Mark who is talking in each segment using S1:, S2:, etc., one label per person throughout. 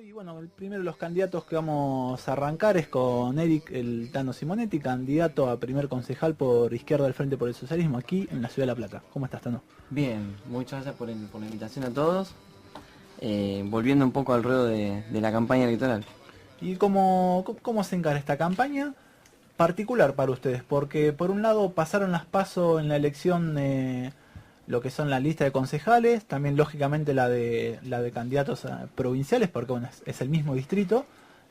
S1: Y bueno, el primero de los candidatos que vamos a arrancar es con Eric el Tano Simonetti, candidato a primer concejal por Izquierda del Frente por el Socialismo aquí en la Ciudad de La Plata. ¿Cómo estás, Tano?
S2: Bien, muchas gracias por la invitación a todos. Volviendo un poco al ruedo de la campaña electoral.
S1: ¿Y cómo se encara esta campaña particular para ustedes? Porque por un lado pasaron las PASO en la elección, lo que son la lista de concejales, también lógicamente la de candidatos provinciales, porque bueno, es el mismo distrito.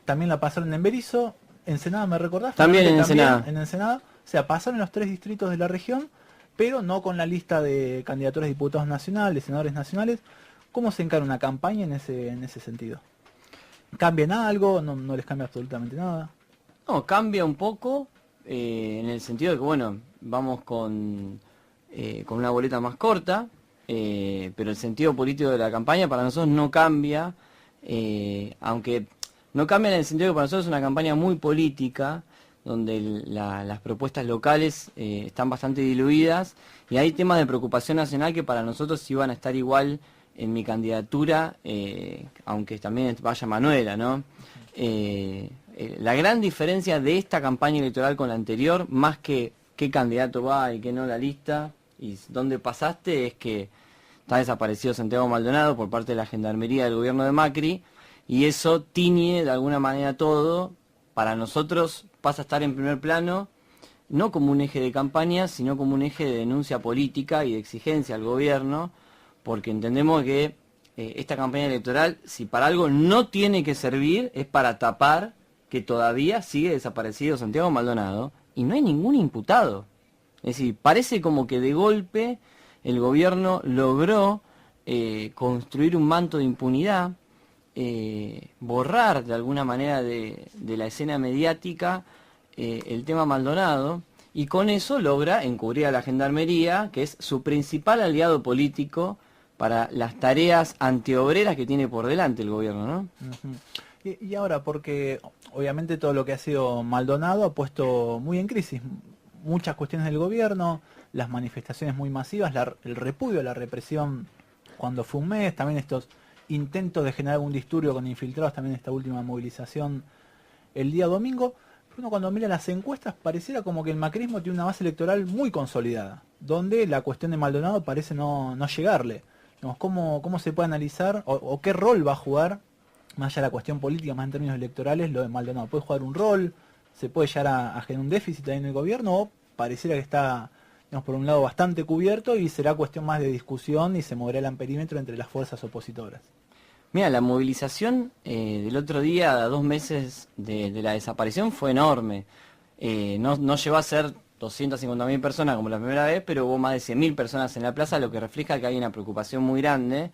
S1: También la pasaron en Berisso, Ensenada, ¿me recordás?
S2: También en
S1: También
S2: Ensenada.
S1: en Ensenada. O sea, pasaron los tres distritos de la región, pero no con la lista de candidaturas de diputados nacionales, senadores nacionales. ¿Cómo se encara una campaña en ese sentido? ¿Cambian algo? ¿No les cambia absolutamente nada?
S2: No, cambia un poco en el sentido de que, bueno, vamos con una boleta más corta, pero el sentido político de la campaña para nosotros no cambia, aunque no cambia en el sentido que para nosotros es una campaña muy política, donde las propuestas locales están bastante diluidas y hay temas de preocupación nacional que para nosotros iban a estar igual en mi candidatura, aunque también vaya Manuela, ¿no? La gran diferencia de esta campaña electoral con la anterior, más que qué candidato va y qué no la lista, y dónde pasaste, es que está desaparecido Santiago Maldonado por parte de la Gendarmería del gobierno de Macri, y eso tiñe de alguna manera todo. Para nosotros pasa a estar en primer plano, no como un eje de campaña, sino como un eje de denuncia política y de exigencia al gobierno, porque entendemos que esta campaña electoral, si para algo no tiene que servir, es para tapar que todavía sigue desaparecido Santiago Maldonado y no hay ningún imputado. Es decir, parece como que de golpe el gobierno logró construir un manto de impunidad, borrar de alguna manera de la escena mediática el tema Maldonado, y con eso logra encubrir a la Gendarmería, que es su principal aliado político para las tareas antiobreras que tiene por delante el gobierno, ¿no?
S1: Uh-huh. Y ahora, porque obviamente todo lo que ha sido Maldonado ha puesto muy en crisis muchas cuestiones del gobierno, las manifestaciones muy masivas, el repudio a la represión cuando fue un mes, también estos intentos de generar un disturbio con infiltrados, también esta última movilización el día domingo. Uno cuando mira las encuestas pareciera como que el macrismo tiene una base electoral muy consolidada, donde la cuestión de Maldonado parece no llegarle. ¿Cómo se puede analizar o qué rol va a jugar, más allá de la cuestión política, más en términos electorales, lo de Maldonado? ¿Puede jugar un rol? ¿Se puede llegar a generar un déficit ahí en el gobierno? ¿O pareciera que está, por un lado bastante cubierto y será cuestión más de discusión y se moverá el amperímetro entre las fuerzas opositoras?
S2: Mira, la movilización del otro día, a 2 meses de la desaparición, fue enorme. No llegó a ser 250.000 personas como la primera vez, pero hubo más de 100.000 personas en la plaza, lo que refleja que hay una preocupación muy grande.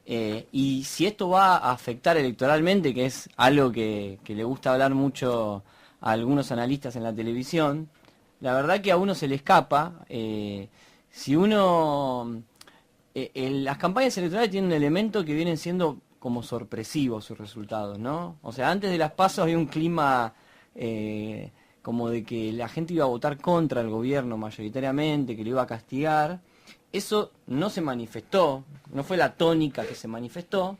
S2: Y si esto va a afectar electoralmente, que es algo que le gusta hablar mucho a algunos analistas en la televisión, la verdad que a uno se le escapa. Si uno... las campañas electorales tienen un elemento que vienen siendo como sorpresivos sus resultados, ¿no? O sea, antes de las PASO había un clima como de que la gente iba a votar contra el gobierno mayoritariamente, que lo iba a castigar. Eso no se manifestó, no fue la tónica que se manifestó,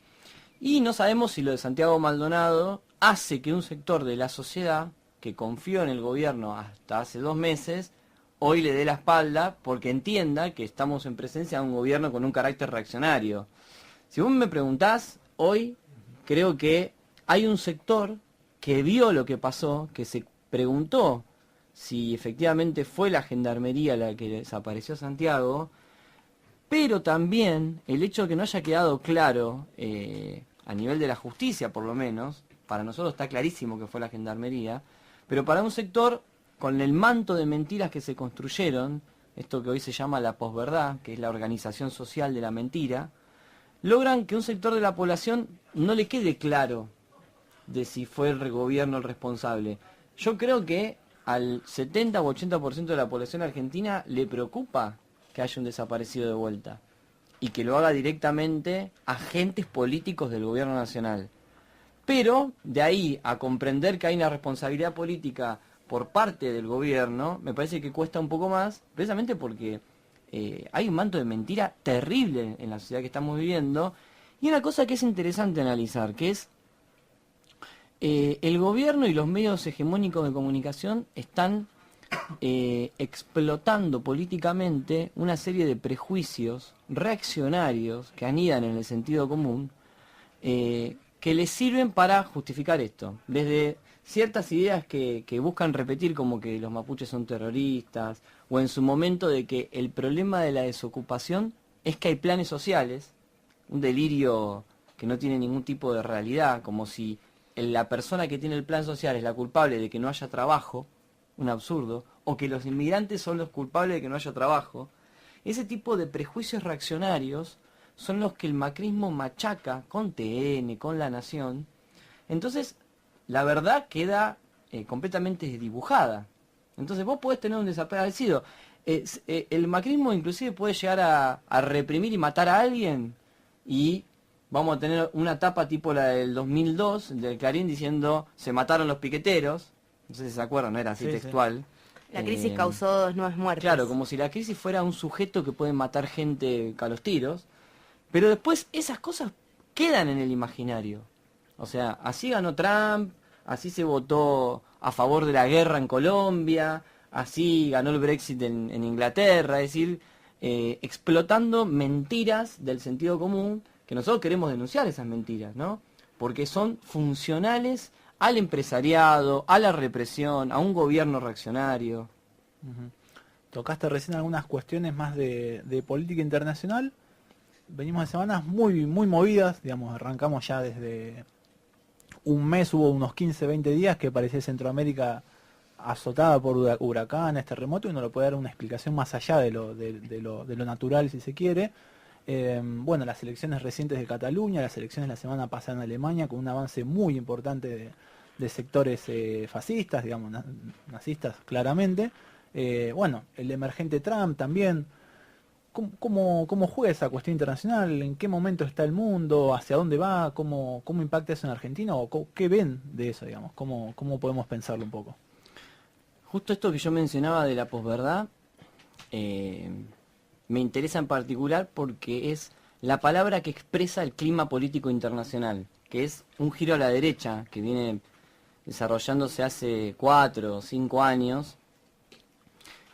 S2: y no sabemos si lo de Santiago Maldonado hace que un sector de la sociedad que confió en el gobierno hasta hace 2 meses, hoy le dé la espalda porque entienda que estamos en presencia de un gobierno con un carácter reaccionario. Si vos me preguntás, hoy creo que hay un sector que vio lo que pasó, que se preguntó si efectivamente fue la Gendarmería la que desapareció a Santiago, pero también el hecho de que no haya quedado claro, a nivel de la justicia por lo menos, para nosotros está clarísimo que fue la Gendarmería, pero para un sector con el manto de mentiras que se construyeron, esto que hoy se llama la posverdad, que es la organización social de la mentira, logran que un sector de la población no le quede claro de si fue el gobierno el responsable. Yo creo que al 70 o 80% de la población argentina le preocupa que haya un desaparecido de vuelta y que lo haga directamente agentes políticos del gobierno nacional. Pero de ahí a comprender que hay una responsabilidad política por parte del gobierno, me parece que cuesta un poco más, precisamente porque hay un manto de mentira terrible en la sociedad que estamos viviendo. Y una cosa que es interesante analizar, que es El gobierno y los medios hegemónicos de comunicación están explotando políticamente una serie de prejuicios reaccionarios que anidan en el sentido común, que les sirven para justificar esto. Desde ciertas ideas que buscan repetir como que los mapuches son terroristas, o en su momento de que el problema de la desocupación es que hay planes sociales, un delirio que no tiene ningún tipo de realidad, como si la persona que tiene el plan social es la culpable de que no haya trabajo, un absurdo, o que los inmigrantes son los culpables de que no haya trabajo. Ese tipo de prejuicios reaccionarios son los que el macrismo machaca con TN, con La Nación. Entonces, la verdad queda completamente dibujada. Entonces vos podés tener un desaparecido. El macrismo inclusive puede llegar a reprimir y matar a alguien, y vamos a tener una tapa tipo la del 2002, del Clarín, diciendo se mataron los piqueteros. No sé si se acuerdan, no era así textual.
S3: Sí. La crisis causó 2 nuevas muertes.
S2: Claro, como si la crisis fuera un sujeto que puede matar gente a los tiros. Pero después esas cosas quedan en el imaginario. O sea, así ganó Trump, así se votó a favor de la guerra en Colombia, así ganó el Brexit en Inglaterra, es decir, explotando mentiras del sentido común, que nosotros queremos denunciar esas mentiras, ¿no? Porque son funcionales al empresariado, a la represión, a un gobierno reaccionario.
S1: Tocaste recién algunas cuestiones más de política internacional. Venimos de semanas muy movidas, digamos, arrancamos ya desde un mes, hubo unos 15, 20 días que parecía Centroamérica azotada por huracanes, terremotos, y uno lo puede dar una explicación más allá de lo natural, si se quiere. Bueno, las elecciones recientes de Cataluña, las elecciones la semana pasada en Alemania, con un avance muy importante de sectores fascistas, digamos, nazistas claramente. Bueno, el emergente Trump también. ¿Cómo juega esa cuestión internacional? ¿En qué momento está el mundo? ¿Hacia dónde va? ¿Cómo impacta eso en Argentina? ¿O qué ven de eso, digamos? ¿Cómo podemos pensarlo un poco?
S2: Justo esto que yo mencionaba de la posverdad, me interesa en particular porque es la palabra que expresa el clima político internacional, que es un giro a la derecha que viene desarrollándose hace 4 o 5 años.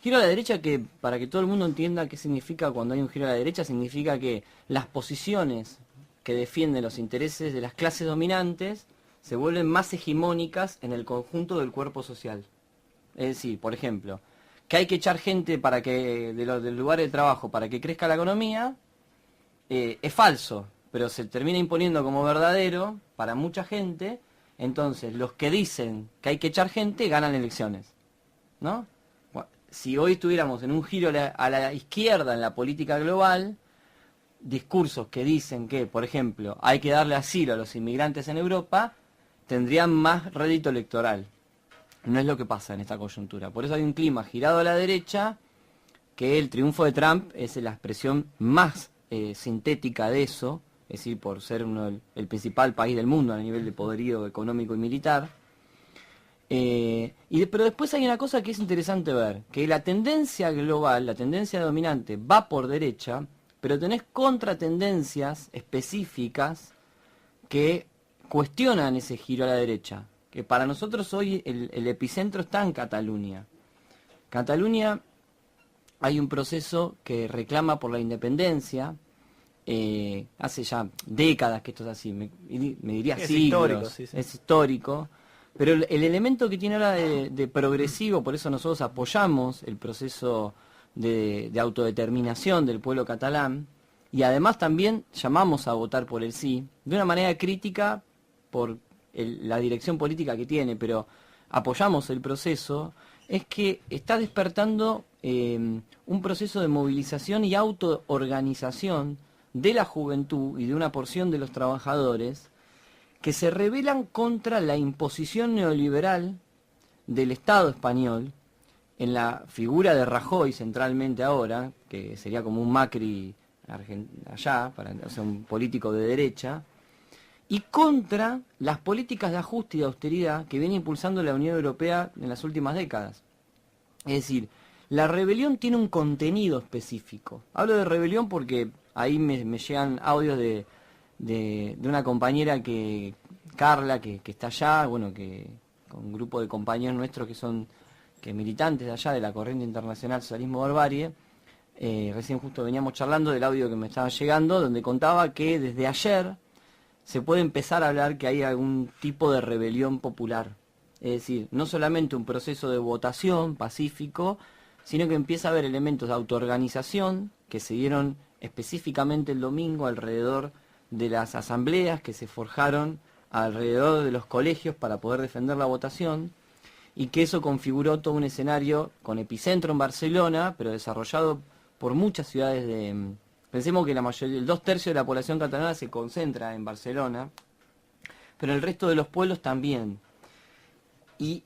S2: Giro a la derecha que, para que todo el mundo entienda qué significa cuando hay un giro a la derecha, significa que las posiciones que defienden los intereses de las clases dominantes se vuelven más hegemónicas en el conjunto del cuerpo social. Es decir, por ejemplo, que hay que echar gente para que del lugar de trabajo para que crezca la economía, es falso, pero se termina imponiendo como verdadero para mucha gente. Entonces los que dicen que hay que echar gente ganan elecciones, ¿no? Si hoy estuviéramos en un giro a la izquierda en la política global, discursos que dicen que, por ejemplo, hay que darle asilo a los inmigrantes en Europa, tendrían más rédito electoral. No es lo que pasa en esta coyuntura. Por eso hay un clima girado a la derecha, que el triunfo de Trump es la expresión más sintética de eso, es decir, por ser el principal país del mundo a nivel de poderío económico y militar. Pero después hay una cosa que es interesante ver, que la tendencia global, la tendencia dominante va por derecha, pero tenés contratendencias específicas que cuestionan ese giro a la derecha, que para nosotros hoy el epicentro está en Cataluña. Cataluña hay un proceso que reclama por la independencia, hace ya décadas que esto es así, me diría
S1: es
S2: siglos,
S1: histórico, sí.
S2: Es histórico. Pero el elemento que tiene ahora de progresivo, por eso nosotros apoyamos el proceso de autodeterminación del pueblo catalán, y además también llamamos a votar por el sí, de una manera crítica por la dirección política que tiene, pero apoyamos el proceso, es que está despertando un proceso de movilización y autoorganización de la juventud y de una porción de los trabajadores, que se rebelan contra la imposición neoliberal del Estado español, en la figura de Rajoy centralmente ahora, que sería como un Macri allá, o sea, un político de derecha, y contra las políticas de ajuste y de austeridad que viene impulsando la Unión Europea en las últimas décadas. Es decir, la rebelión tiene un contenido específico. Hablo de rebelión porque ahí me llegan audios de una compañera que Carla, que está allá, bueno, que con un grupo de compañeros nuestros que militantes de allá, de la corriente internacional Socialismo Barbarie, recién justo veníamos charlando del audio que me estaba llegando, donde contaba que desde ayer se puede empezar a hablar que hay algún tipo de rebelión popular. Es decir, no solamente un proceso de votación pacífico, sino que empieza a haber elementos de autoorganización que se dieron específicamente el domingo alrededor de las asambleas que se forjaron alrededor de los colegios para poder defender la votación, y que eso configuró todo un escenario con epicentro en Barcelona, pero desarrollado por muchas ciudades de... Pensemos que la mayoría, el 2/3 de la población catalana se concentra en Barcelona, pero el resto de los pueblos también. Y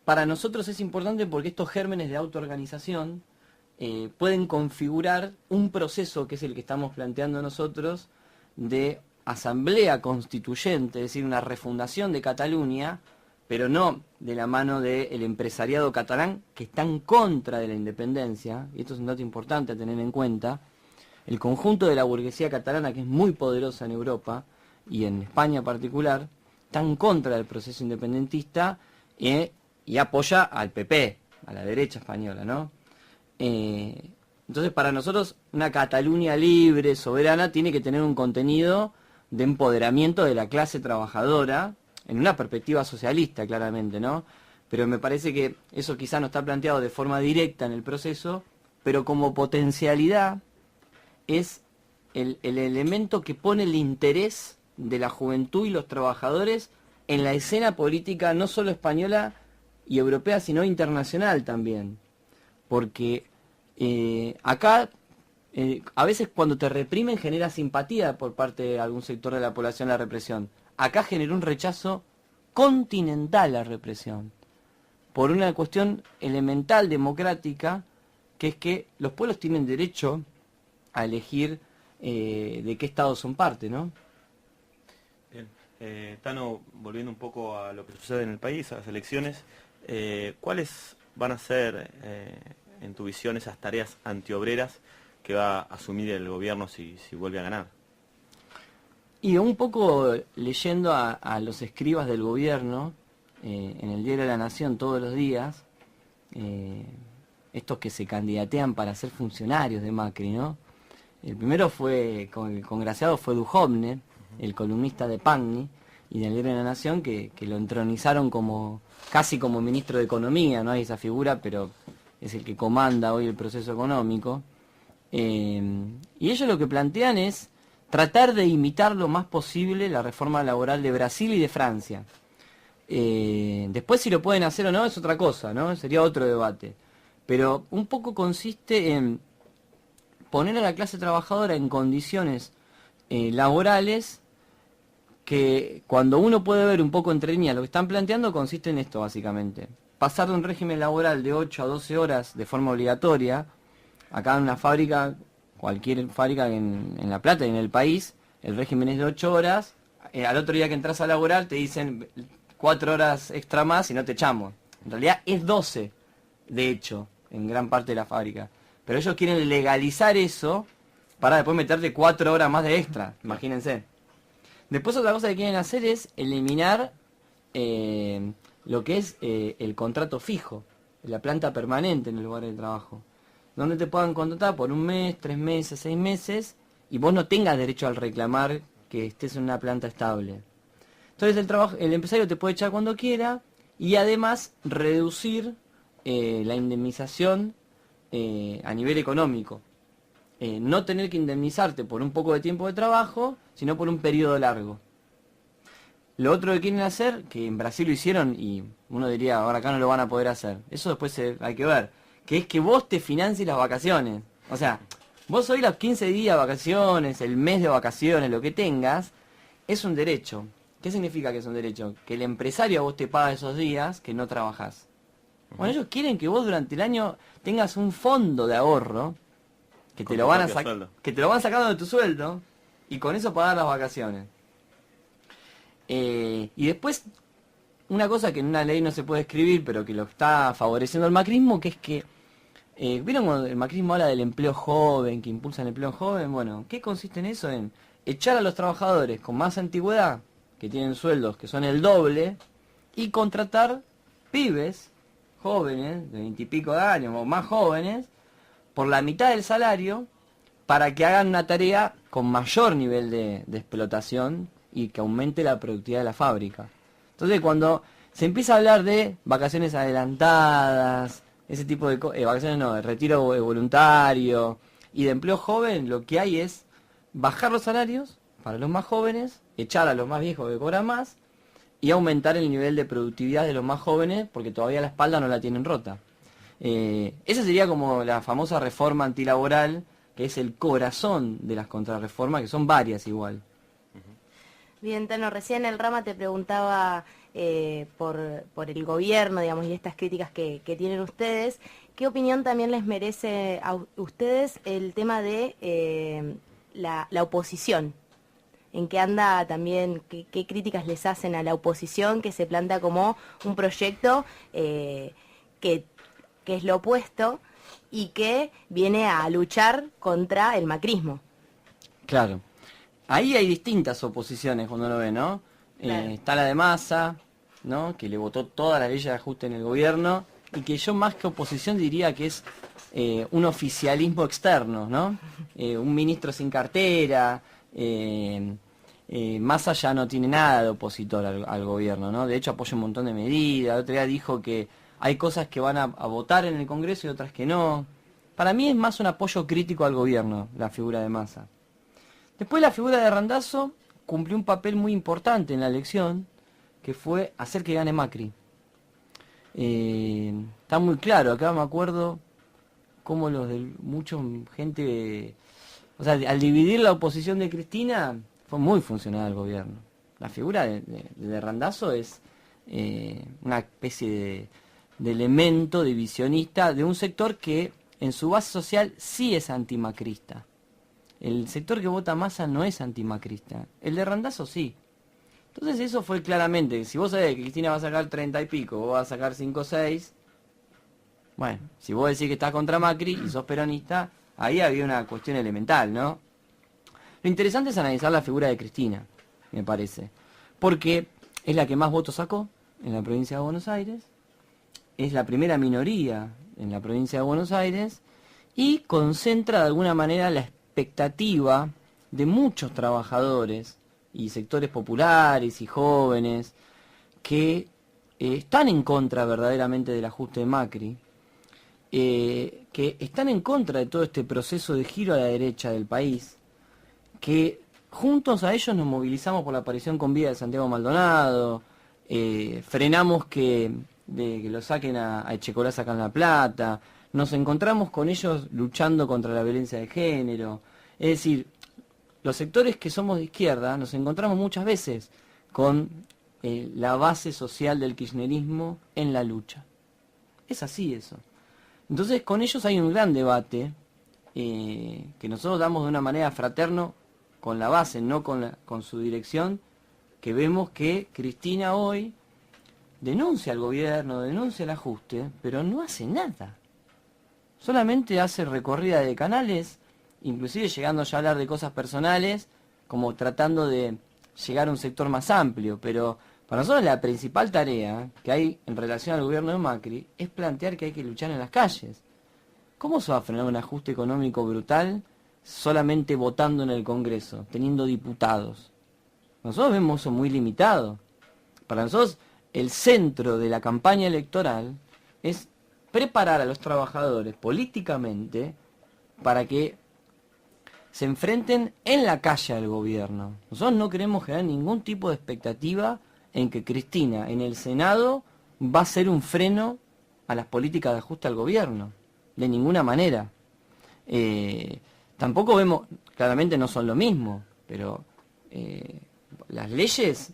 S2: para nosotros es importante porque estos gérmenes de autoorganización pueden configurar un proceso que es el que estamos planteando nosotros de asamblea constituyente, es decir, una refundación de Cataluña, pero no de la mano del empresariado catalán que está en contra de la independencia, y esto es un dato importante a tener en cuenta. El conjunto de la burguesía catalana, que es muy poderosa en Europa y en España en particular, está en contra del proceso independentista y apoya al PP, a la derecha española, ¿no? Entonces, para nosotros, una Cataluña libre, soberana, tiene que tener un contenido de empoderamiento de la clase trabajadora, en una perspectiva socialista, claramente, ¿no? Pero me parece que eso quizá no está planteado de forma directa en el proceso, pero como potencialidad es el elemento que pone el interés de la juventud y los trabajadores en la escena política no solo española y europea, sino internacional también. Porque acá, a veces cuando te reprimen genera simpatía por parte de algún sector de la población la represión. Acá generó un rechazo continental a la represión, por una cuestión elemental democrática, que es que los pueblos tienen derecho a elegir de qué estado son parte, ¿no?
S4: Bien. Tano, volviendo un poco a lo que sucede en el país, a las elecciones, ¿cuáles van a ser, en tu visión, esas tareas antiobreras que va a asumir el gobierno si vuelve a ganar?
S2: Y un poco leyendo a los escribas del gobierno, en el Diario de la Nación todos los días, estos que se candidatean para ser funcionarios de Macri, ¿no? El primero fue, el congraciado fue Duhovne, el columnista de Pagni y del Diario de la Nación, que lo entronizaron casi como ministro de Economía, no hay esa figura, pero es el que comanda hoy el proceso económico. Y ellos lo que plantean es tratar de imitar lo más posible la reforma laboral de Brasil y de Francia. Después si lo pueden hacer o no es otra cosa, ¿no? Sería otro debate. Pero un poco consiste en poner a la clase trabajadora en condiciones laborales que, cuando uno puede ver un poco entre líneas lo que están planteando, consiste en esto básicamente. Pasar de un régimen laboral de 8 a 12 horas de forma obligatoria, acá en una fábrica, cualquier fábrica en La Plata y en el país, el régimen es de 8 horas, al otro día que entras a laborar te dicen 4 horas extra más y no te echamos. En realidad es 12, de hecho, en gran parte de la fábrica. Pero ellos quieren legalizar eso para después meterte 4 horas más de extra, imagínense. Después otra cosa que quieren hacer es eliminar lo que es el contrato fijo, la planta permanente en el lugar de trabajo, donde te puedan contratar por 1 mes, 3 meses, 6 meses, y vos no tengas derecho al reclamar que estés en una planta estable. Entonces el empresario te puede echar cuando quiera, y además reducir la indemnización a nivel económico. No tener que indemnizarte por un poco de tiempo de trabajo, sino por un periodo largo. Lo otro que quieren hacer, que en Brasil lo hicieron y uno diría, ahora acá no lo van a poder hacer, eso después hay que ver, que es que vos te financies las vacaciones. O sea, vos hoy los 15 días de vacaciones, el mes de vacaciones, lo que tengas, es un derecho. ¿Qué significa que es un derecho? Que el empresario a vos te paga esos días que no trabajás. Bueno, ellos quieren que vos durante el año tengas un fondo de ahorro que te lo van sacando de tu sueldo y con eso pagar las vacaciones. Y después, una cosa que en una ley no se puede escribir, pero que lo está favoreciendo el macrismo, que es que, ¿vieron cuando el macrismo habla del empleo joven, que impulsa el empleo joven? Bueno, ¿qué consiste en eso? En echar a los trabajadores con más antigüedad que tienen sueldos que son el doble, y contratar pibes jóvenes, de 20 y pico de años o más jóvenes, por la mitad del salario, para que hagan una tarea con mayor nivel de explotación y que aumente la productividad de la fábrica. Entonces, cuando se empieza a hablar de vacaciones adelantadas, ese tipo de vacaciones no, de retiro voluntario y de empleo joven, lo que hay es bajar los salarios para los más jóvenes, echar a los más viejos que cobran más y aumentar el nivel de productividad de los más jóvenes porque todavía la espalda no la tienen rota. Esa sería como la famosa reforma antilaboral, que es el corazón de las contrarreformas, que son varias igual.
S3: Bien, Tano, recién el Rama te preguntaba por el gobierno, digamos, y estas críticas que tienen ustedes. ¿Qué opinión también les merece a ustedes el tema de la oposición? ¿En qué anda también, qué críticas les hacen a la oposición que se plantea como un proyecto que es lo opuesto y que viene a luchar contra el macrismo?
S2: Claro. Ahí hay distintas oposiciones cuando uno ve, ¿no?
S3: Claro.
S2: Está la de Massa, ¿no? Que le votó toda la ley de ajuste en el gobierno y que yo más que oposición diría que es un oficialismo externo, ¿no? Un ministro sin cartera. Massa ya no tiene nada de opositor al gobierno, ¿no? De hecho apoya un montón de medidas. El otro día dijo que hay cosas que van a votar en el Congreso y otras que no. Para mí es más un apoyo crítico al gobierno, la figura de Massa. Después la figura de Randazzo cumplió un papel muy importante en la elección, que fue hacer que gane Macri. Está muy claro, acá me acuerdo cómo mucha gente, o sea, al dividir la oposición de Cristina, fue muy funcional al gobierno. La figura de Randazzo es una especie de elemento divisionista de un sector que en su base social sí es antimacrista. El sector que vota Massa no es antimacrista. El de Randazzo sí. Entonces eso fue claramente, si vos sabés que Cristina va a sacar 30 y pico, vos vas a sacar 5 o 6, bueno, si vos decís que estás contra Macri y sos peronista, ahí había una cuestión elemental, ¿no? Lo interesante es analizar la figura de Cristina, me parece, porque es la que más votos sacó en la provincia de Buenos Aires, es la primera minoría en la provincia de Buenos Aires y concentra de alguna manera la expectativa de muchos trabajadores y sectores populares y jóvenes que están en contra verdaderamente del ajuste de Macri, que están en contra de todo este proceso de giro a la derecha del país, que juntos a ellos nos movilizamos por la aparición con vida de Santiago Maldonado, frenamos que lo saquen a Echecolá, sacan La Plata, nos encontramos con ellos luchando contra la violencia de género. Es decir, los sectores que somos de izquierda nos encontramos muchas veces con la base social del kirchnerismo en la lucha. Es así eso. Entonces con ellos hay un gran debate que nosotros damos de una manera fraterno con la base, no con su dirección, que vemos que Cristina hoy denuncia al gobierno, denuncia el ajuste, pero no hace nada. Solamente hace recorrida de canales, inclusive llegando ya a hablar de cosas personales, como tratando de llegar a un sector más amplio, pero para nosotros la principal tarea que hay en relación al gobierno de Macri es plantear que hay que luchar en las calles. ¿Cómo se va a frenar un ajuste económico brutal solamente votando en el Congreso, teniendo diputados? Nosotros vemos eso muy limitado. Para nosotros el centro de la campaña electoral es preparar a los trabajadores políticamente para que se enfrenten en la calle al gobierno. Nosotros no queremos generar ningún tipo de expectativa en que Cristina en el Senado va a ser un freno a las políticas de ajuste al gobierno. De ninguna manera. Tampoco vemos, claramente no son lo mismo, pero las leyes,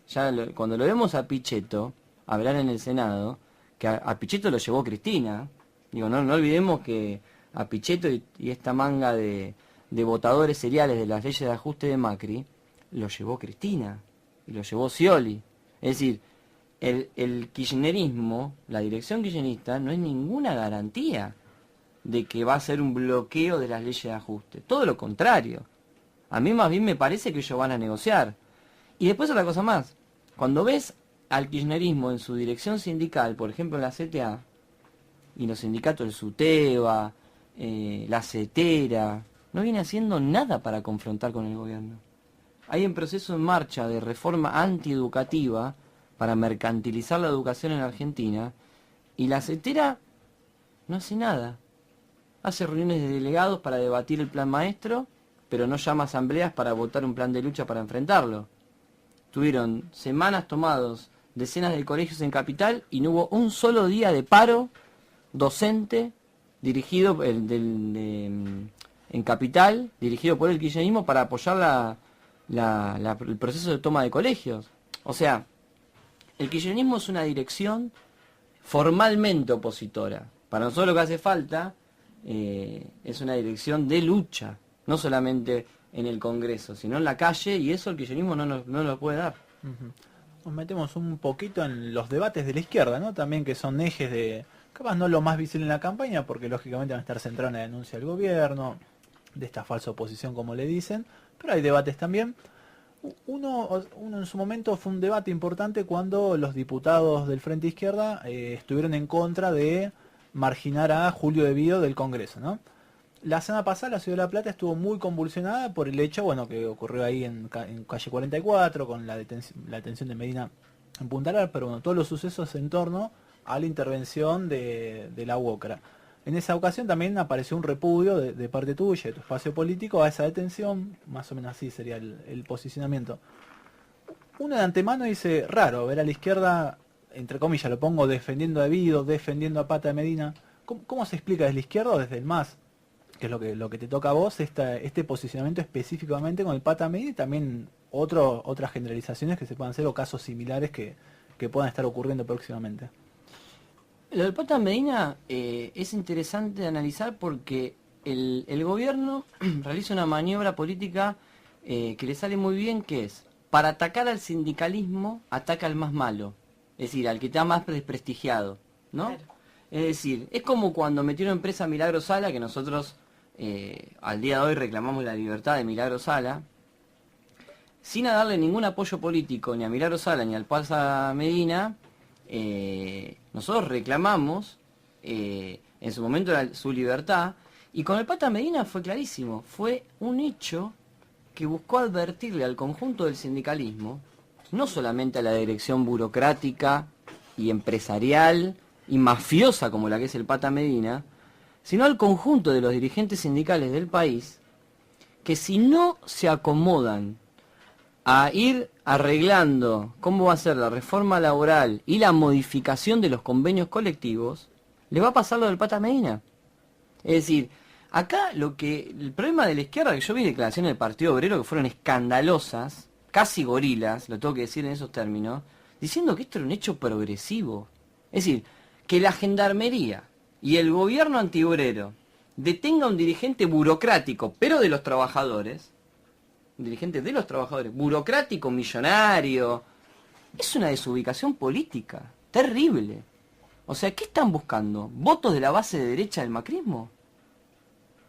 S2: cuando lo vemos a Pichetto hablar en el Senado, que a Pichetto lo llevó Cristina, digo, no olvidemos que a Pichetto y esta manga de votadores seriales de las leyes de ajuste de Macri, lo llevó Cristina, y lo llevó Scioli. Es decir, el kirchnerismo, la dirección kirchnerista, no es ninguna garantía de que va a ser un bloqueo de las leyes de ajuste. Todo lo contrario. A mí más bien me parece que ellos van a negociar. Y después otra cosa más. Cuando ves al kirchnerismo en su dirección sindical, por ejemplo en la CTA, y los sindicatos del SUTEBA, la CETERA, no viene haciendo nada para confrontar con el gobierno. Hay un proceso en marcha de reforma antieducativa para mercantilizar la educación en Argentina, y la CETERA no hace nada. Hace reuniones de delegados para debatir el plan maestro, pero no llama asambleas para votar un plan de lucha para enfrentarlo. Tuvieron semanas tomados decenas de colegios en Capital y no hubo un solo día de paro docente dirigido en Capital, dirigido por el kirchnerismo para apoyar el proceso de toma de colegios. O sea, el kirchnerismo es una dirección formalmente opositora. Para nosotros lo que hace falta es una dirección de lucha, no solamente en el Congreso, sino en la calle, y eso el kirchnerismo no nos lo puede dar.
S1: Nos metemos un poquito en los debates de la izquierda, ¿no? También, que son ejes de, capaz no lo más visible en la campaña, porque lógicamente van a estar centrados en la denuncia del gobierno, de esta falsa oposición como le dicen, pero hay debates también. Uno en su momento fue un debate importante cuando los diputados del Frente Izquierda estuvieron en contra de marginar a Julio De Vido del Congreso, ¿no? La semana pasada la Ciudad de La Plata estuvo muy convulsionada por el hecho, bueno, que ocurrió ahí en calle 44 con la detención de Medina en Punta Arenas, pero bueno, todos los sucesos en torno a la intervención de la UOCRA. En esa ocasión también apareció un repudio de parte tuya, de tu espacio político, a esa detención, más o menos así sería el posicionamiento. Uno de antemano dice, raro ver a la izquierda, entre comillas lo pongo, defendiendo a Vido, defendiendo a Pata de Medina. ¿Cómo se explica desde la izquierda o desde el MAS, que es lo que te toca a vos, este posicionamiento específicamente con el Pata Medina, y también otras generalizaciones que se puedan hacer o casos similares que puedan estar ocurriendo próximamente?
S2: Lo del Pata Medina es interesante de analizar porque el gobierno realiza una maniobra política que le sale muy bien, que es, para atacar al sindicalismo, ataca al más malo, es decir, al que está más desprestigiado, ¿no? Claro. Es decir, es como cuando metieron presa a Milagro Sala, que nosotros al día de hoy reclamamos la libertad de Milagro Sala, sin darle ningún apoyo político ni a Milagro Sala ni al Pata Medina. Nosotros reclamamos en su momento su libertad, y con el Pata Medina fue clarísimo, fue un hecho que buscó advertirle al conjunto del sindicalismo, no solamente a la dirección burocrática y empresarial y mafiosa como la que es el Pata Medina, sino al conjunto de los dirigentes sindicales del país, que si no se acomodan a ir arreglando cómo va a ser la reforma laboral y la modificación de los convenios colectivos, le va a pasar lo del Pata Medina. Es decir, acá el problema de la izquierda, que yo vi declaraciones del Partido Obrero que fueron escandalosas, casi gorilas, lo tengo que decir en esos términos, diciendo que esto era un hecho progresivo. Es decir, que la gendarmería y el gobierno antiobrero detenga a un dirigente burocrático, pero de los trabajadores, un dirigente de los trabajadores, burocrático, millonario, es una desubicación política terrible. O sea, ¿qué están buscando? ¿Votos de la base de derecha del macrismo?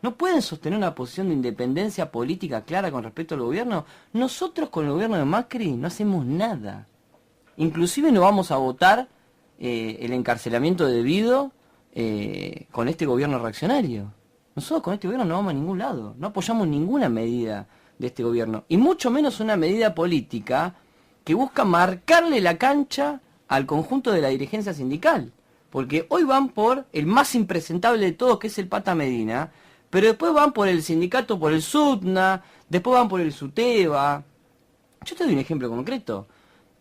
S2: ¿No pueden sostener una posición de independencia política clara con respecto al gobierno? Nosotros con el gobierno de Macri no hacemos nada. Inclusive no vamos a votar el encarcelamiento debido con este gobierno reaccionario. Nosotros con este gobierno no vamos a ningún lado. No apoyamos ninguna medida de este gobierno. Y mucho menos una medida política que busca marcarle la cancha al conjunto de la dirigencia sindical. Porque hoy van por el más impresentable de todos, que es el Pata Medina, pero después van por el sindicato, por el SUTNA, después van por el SUTEBA. Yo te doy un ejemplo concreto.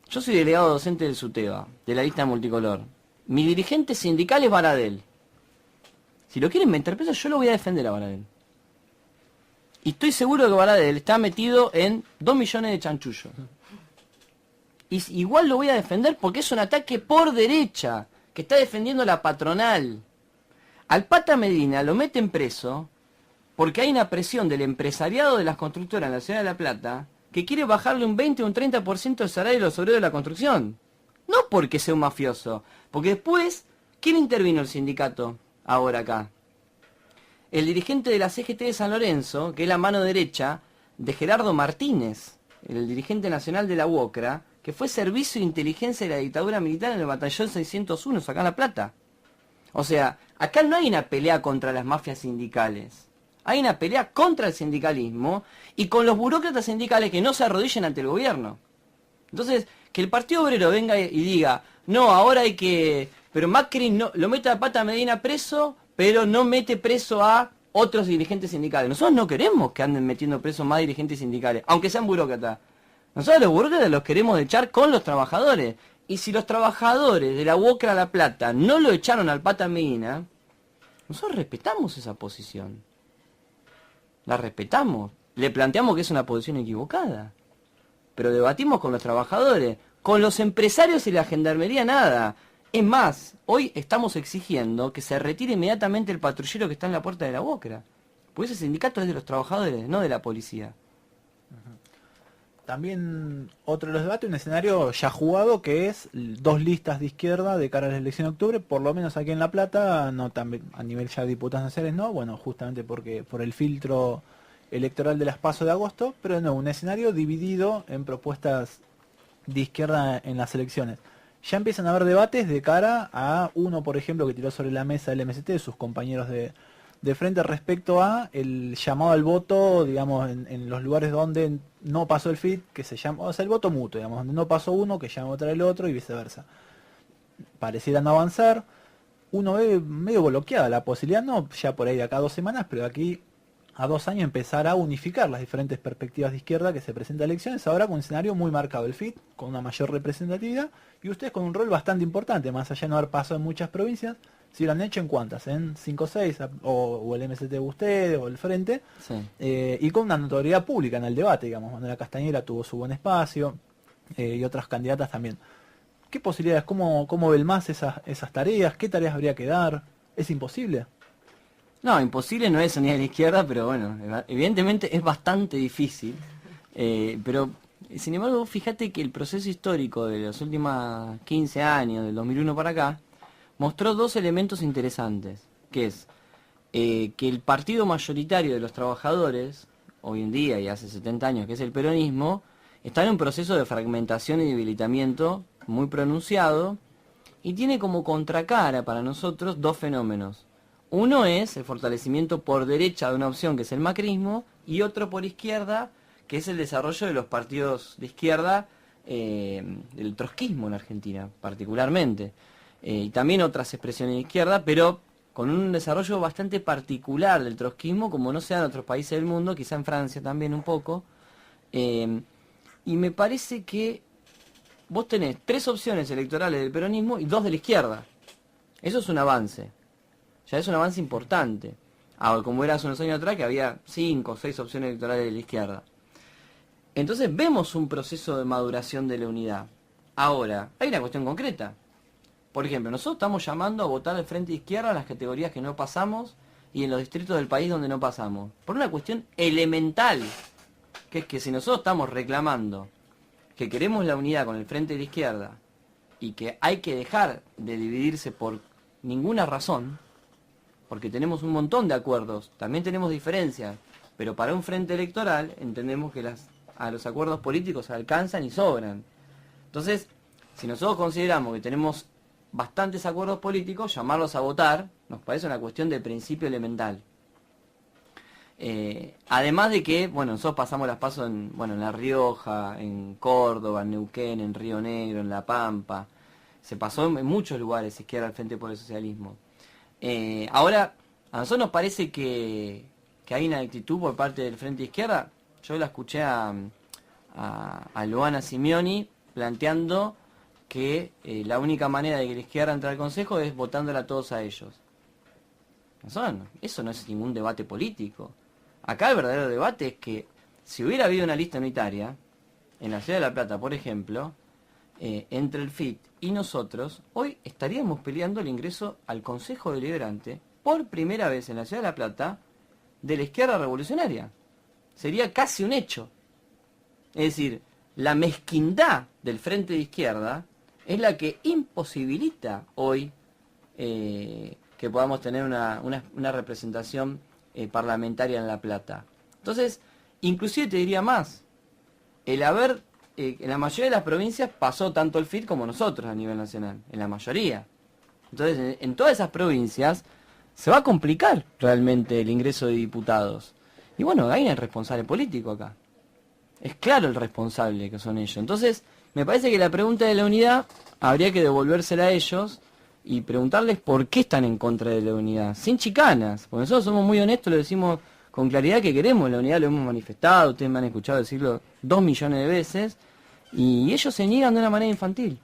S2: Yo soy delegado docente del SUTEBA, de la lista multicolor. Mi dirigente sindical es Baradel. Si lo quieren meter preso, yo lo voy a defender a Baradel. Y estoy seguro que Baradel está metido en 2 millones de chanchullos. Y igual lo voy a defender porque es un ataque por derecha, que está defendiendo la patronal. Al Pata Medina lo meten preso porque hay una presión del empresariado de las constructoras en la ciudad de La Plata que quiere bajarle un 20 o un 30% del salario de los obreros de la construcción. No porque sea un mafioso, porque después, ¿quién intervino el sindicato ahora acá? El dirigente de la CGT de San Lorenzo, que es la mano derecha de Gerardo Martínez, el dirigente nacional de la UOCRA, que fue servicio de inteligencia de la dictadura militar en el batallón 601, acá en La Plata. O sea, acá no hay una pelea contra las mafias sindicales. Hay una pelea contra el sindicalismo y con los burócratas sindicales que no se arrodillen ante el gobierno. Entonces, que el Partido Obrero venga y diga, no, ahora hay que... Pero Macri no, lo mete a Pata Medina preso, pero no mete preso a otros dirigentes sindicales. Nosotros no queremos que anden metiendo preso más dirigentes sindicales, aunque sean burócratas. Nosotros los burócratas los queremos echar con los trabajadores. Y si los trabajadores de la UOCRA La Plata no lo echaron al Pata Medina, nosotros respetamos esa posición. La respetamos. Le planteamos que es una posición equivocada. Pero debatimos con los trabajadores. Con los empresarios y la gendarmería nada. Es más, hoy estamos exigiendo que se retire inmediatamente el patrullero que está en la puerta de la UOCRA. Porque ese sindicato es de los trabajadores, no de la policía.
S1: También otro de los debates, un escenario ya jugado, que es 2 listas de izquierda de cara a la elección de octubre, por lo menos aquí en La Plata, no también a nivel ya de diputados nacionales, no, bueno, justamente porque por el filtro electoral de las PASO de agosto, pero no, un escenario dividido en propuestas de izquierda en las elecciones. Ya empiezan a haber debates de cara a uno, por ejemplo, que tiró sobre la mesa el MST, sus compañeros de frente, respecto a el llamado al voto, digamos, en los lugares donde no pasó el FIT, que se llama, o sea, el voto mutuo, digamos, donde no pasó uno, que llama a votar el otro y viceversa. Parecieran no avanzar. Uno ve medio bloqueada la posibilidad, no ya por ahí de acá a 2 semanas, pero de aquí a 2 años empezar a unificar las diferentes perspectivas de izquierda que se presentan a elecciones, ahora con un escenario muy marcado, el FIT, con una mayor representatividad, y ustedes con un rol bastante importante, más allá de no haber pasado en muchas provincias. Si lo han hecho, ¿en cuántas? ¿En 5 o 6? O el MST de ustedes, o el Frente.
S2: Sí.
S1: Y con una notoriedad pública en el debate, digamos. Manuela Castañera tuvo su buen espacio, y otras candidatas también. ¿Qué posibilidades? ¿Cómo ven más esas tareas? ¿Qué tareas habría que dar? ¿Es imposible?
S2: No, imposible no es unidad de la izquierda, pero bueno, evidentemente es bastante difícil. Pero, sin embargo, fíjate que el proceso histórico de los últimos 15 años, del 2001 para acá, mostró 2 elementos interesantes, que es que el partido mayoritario de los trabajadores, hoy en día y hace 70 años, que es el peronismo, está en un proceso de fragmentación y debilitamiento muy pronunciado, y tiene como contracara para nosotros 2 fenómenos. Uno es el fortalecimiento por derecha de una opción que es el macrismo, y otro por izquierda, que es el desarrollo de los partidos de izquierda, del trotskismo en Argentina particularmente. Y también otras expresiones de izquierda, pero con un desarrollo bastante particular del trotskismo, como no se da en otros países del mundo, quizá en Francia también un poco. Y me parece que vos tenés 3 opciones electorales del peronismo y 2 de la izquierda. Eso es un avance. Ya es un avance importante. Ahora, como era hace unos años atrás, que había 5 o 6 opciones electorales de la izquierda. Entonces vemos un proceso de maduración de la unidad. Ahora, hay una cuestión concreta. Por ejemplo, nosotros estamos llamando a votar al Frente Izquierda en las categorías que no pasamos y en los distritos del país donde no pasamos. Por una cuestión elemental, que es que si nosotros estamos reclamando que queremos la unidad con el Frente de la Izquierda y que hay que dejar de dividirse por ninguna razón, porque tenemos un montón de acuerdos, también tenemos diferencias, pero para un frente electoral entendemos que a los acuerdos políticos alcanzan y sobran. Entonces, si nosotros consideramos que tenemos bastantes acuerdos políticos, llamarlos a votar nos parece una cuestión de principio elemental. Además de que, bueno, nosotros pasamos las pasos en La Rioja, en Córdoba, en Neuquén, en Río Negro, en La Pampa. Se pasó en muchos lugares izquierda al Frente por el Socialismo. Ahora, a nosotros nos parece que hay una actitud por parte del Frente Izquierda. Yo la escuché a Luana Simeoni planteando que la única manera de que la izquierda entre al Consejo es votándola a todos a ellos. Eso no es ningún debate político. Acá el verdadero debate es que si hubiera habido una lista unitaria, en la Ciudad de La Plata, por ejemplo, entre el FIT y nosotros, hoy estaríamos peleando el ingreso al Consejo Deliberante, por primera vez en la Ciudad de La Plata, de la izquierda revolucionaria. Sería casi un hecho. Es decir, la mezquindad del Frente de Izquierda es la que imposibilita hoy que podamos tener una representación parlamentaria en La Plata. Entonces, inclusive te diría más, el haber en la mayoría de las provincias pasó tanto el FIT como nosotros a nivel nacional, en la mayoría. Entonces, en todas esas provincias se va a complicar realmente el ingreso de diputados. Y bueno, hay un responsable político acá. Es claro el responsable que son ellos. Entonces, me parece que la pregunta de la unidad habría que devolvérsela a ellos y preguntarles por qué están en contra de la unidad, sin chicanas, porque nosotros somos muy honestos, lo decimos con claridad que queremos la unidad, lo hemos manifestado, ustedes me han escuchado decirlo 2 millones de veces, y ellos se niegan de una manera infantil.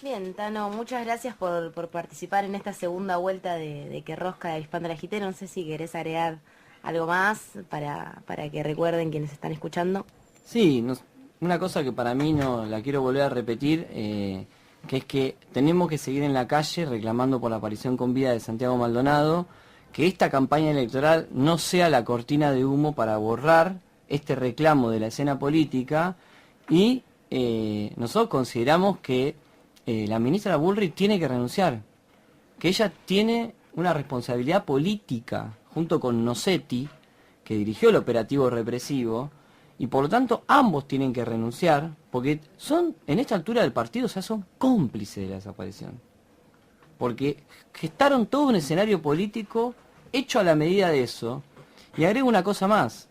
S3: Bien, Tano, muchas gracias por participar en esta segunda vuelta de Que Rosca de Avispando la Gitera. No sé si querés agregar algo más para que recuerden quienes están escuchando.
S2: Sí, una cosa que para mí no la quiero volver a repetir, que es que tenemos que seguir en la calle reclamando por la aparición con vida de Santiago Maldonado, que esta campaña electoral no sea la cortina de humo para borrar este reclamo de la escena política, y nosotros consideramos que la ministra Bullrich tiene que renunciar, que ella tiene una responsabilidad política junto con Nocetti, que dirigió el operativo represivo, y por lo tanto ambos tienen que renunciar, porque son, en esta altura del partido, ya son cómplices de la desaparición. Porque gestaron todo un escenario político hecho a la medida de eso. Y agrego una cosa más.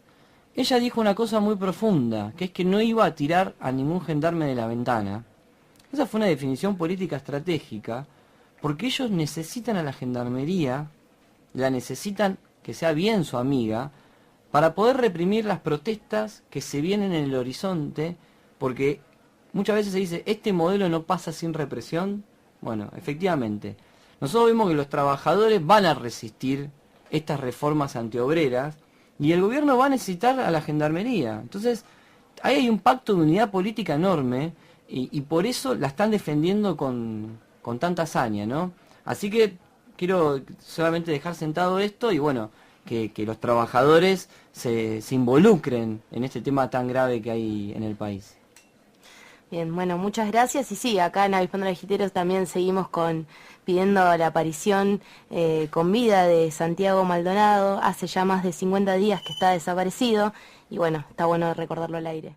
S2: Ella dijo una cosa muy profunda, que es que no iba a tirar a ningún gendarme de la ventana. Esa fue una definición política estratégica, porque ellos necesitan a la gendarmería, la necesitan que sea bien su amiga, para poder reprimir las protestas que se vienen en el horizonte, porque muchas veces se dice, este modelo no pasa sin represión. Bueno, efectivamente, nosotros vemos que los trabajadores van a resistir estas reformas antiobreras, y el gobierno va a necesitar a la gendarmería. Entonces, ahí hay un pacto de unidad política enorme, y por eso la están defendiendo con tanta hazaña, ¿no? Así que quiero solamente dejar sentado esto, y bueno, que los trabajadores se involucren en este tema tan grave que hay en el país.
S3: Bien, bueno, muchas gracias. Y sí, acá en Avispando los Giteros también seguimos pidiendo la aparición con vida de Santiago Maldonado. Hace ya más de 50 días que está desaparecido, y bueno, está bueno recordarlo al aire.